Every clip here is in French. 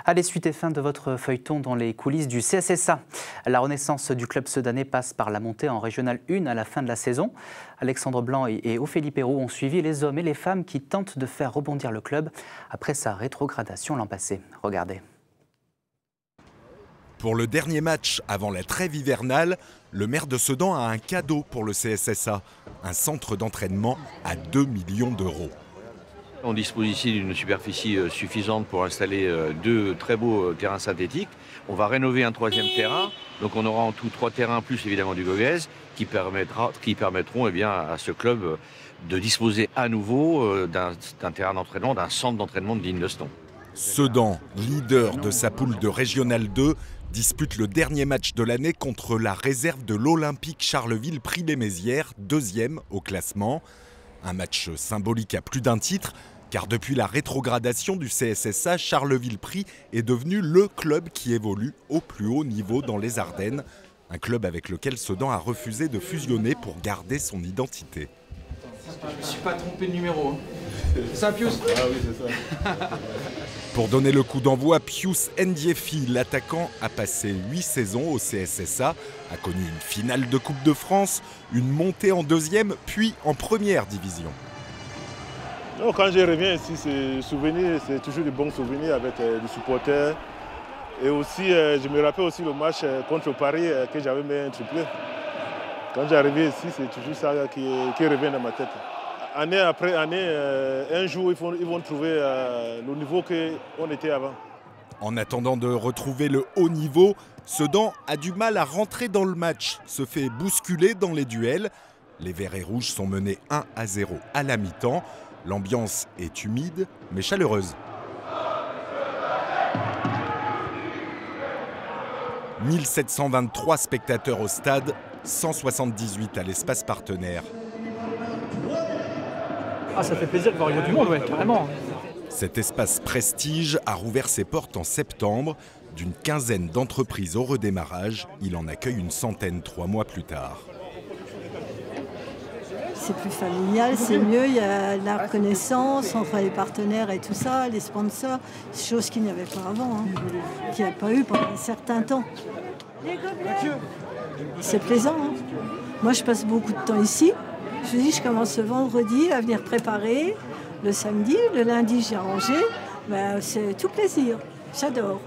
Allez, suite et fin de votre feuilleton dans les coulisses du CSSA. La renaissance du club sedanais passe par la montée en Régional 1 à la fin de la saison. Alexandre Blanc et Ophélie Perrault ont suivi les hommes et les femmes qui tentent de faire rebondir le club après sa rétrogradation l'an passé. Regardez. Pour le dernier match avant la trêve hivernale, le maire de Sedan a un cadeau pour le CSSA, un centre d'entraînement à 2 millions d'euros. On dispose ici d'une superficie suffisante pour installer deux très beaux terrains synthétiques. On va rénover un troisième terrain, donc on aura en tout 3 terrains plus évidemment du Goghez qui permettront à ce club de disposer à nouveau d'un terrain d'entraînement, d'un centre d'entraînement de digne de ce nom. Sedan, leader de sa poule de Régional 2, dispute le dernier match de l'année contre la réserve de l'Olympique Charleville Prix-les-Mézières, deuxième au classement. Un match symbolique à plus d'un titre, car depuis la rétrogradation du CSSA, Charleville-Prix est devenu le club qui évolue au plus haut niveau dans les Ardennes. Un club avec lequel Sedan a refusé de fusionner pour garder son identité. Je ne me suis pas trompé de numéro. C'est ça, Pius? Ah oui, c'est ça. Pour donner le coup d'envoi, Pius Ndiefi, l'attaquant, a passé 8 saisons au CSSA, a connu une finale de Coupe de France, une montée en deuxième, puis en première division. Non, quand je reviens ici, c'est toujours des bons souvenirs avec les supporters. Et aussi, je me rappelle aussi le match contre Paris que j'avais mis un triplé. Quand j'arrivais ici, c'est toujours ça qui revient dans ma tête. Année après année, un jour, ils vont trouver le niveau qu'on était avant. En attendant de retrouver le haut niveau, Sedan a du mal à rentrer dans le match, se fait bousculer dans les duels. Les Verts et Rouges sont menés 1-0 à la mi-temps. L'ambiance est humide mais chaleureuse. 1723 spectateurs au stade, 178 à l'espace partenaire. Ah, ça fait plaisir de voir du monde, ouais, carrément. Cet espace prestige a rouvert ses portes en septembre. D'une quinzaine d'entreprises au redémarrage, il en accueille une centaine 3 mois plus tard. C'est plus familial, c'est mieux, il y a la reconnaissance entre les partenaires et tout ça, les sponsors, chose qu'il n'y avait pas avant, qu'il n'y a pas eu pendant un certain temps. C'est plaisant. Moi, je passe beaucoup de temps ici. Je dis, je commence le vendredi à venir préparer, le samedi, le lundi, j'ai rangé. C'est tout plaisir, j'adore.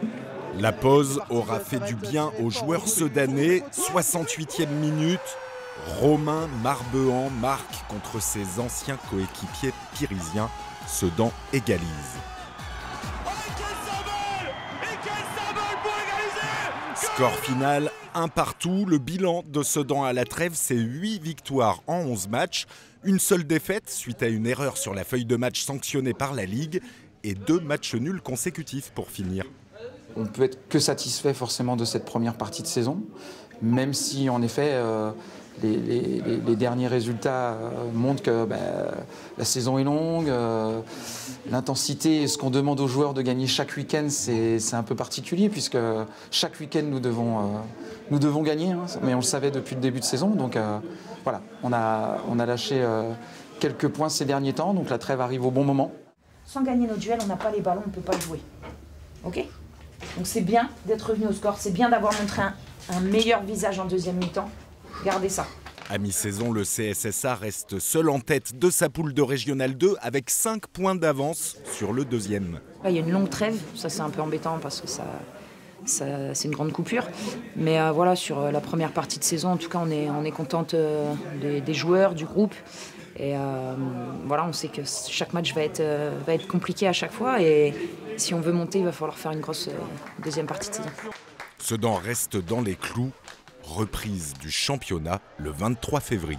La pause aura fait du bien aux joueurs sedanais. 68e minute. Romain Marbehan marque contre ses anciens coéquipiers pirisiens. Sedan égalise. Score final, 1 partout. Le bilan de Sedan à la trêve, c'est 8 victoires en 11 matchs. Une seule défaite suite à une erreur sur la feuille de match sanctionnée par la Ligue. Et 2 matchs nuls consécutifs pour finir. On peut être que satisfait forcément de cette première partie de saison, même si en effet les derniers résultats montrent que la saison est longue, l'intensité et ce qu'on demande aux joueurs de gagner chaque week-end, c'est un peu particulier puisque chaque week-end nous devons gagner, mais on le savait depuis le début de saison. Donc voilà, on a lâché quelques points ces derniers temps, donc la trêve arrive au bon moment. Sans gagner nos duels, on n'a pas les ballons, on ne peut pas jouer. Ok ? Donc c'est bien d'être revenu au score, c'est bien d'avoir montré un meilleur visage en deuxième mi-temps. Gardez ça. À mi-saison, le CSSA reste seul en tête de sa poule de Régional 2 avec 5 points d'avance sur le deuxième. Il y a une longue trêve, ça c'est un peu embêtant parce que c'est une grande coupure. Mais voilà, sur la première partie de saison, en tout cas, on est contente des joueurs, du groupe. Et voilà, on sait que chaque match va être compliqué à chaque fois. Et si on veut monter, il va falloir faire une grosse deuxième partie de saison. Sedan reste dans les clous. Reprise du championnat le 23 février.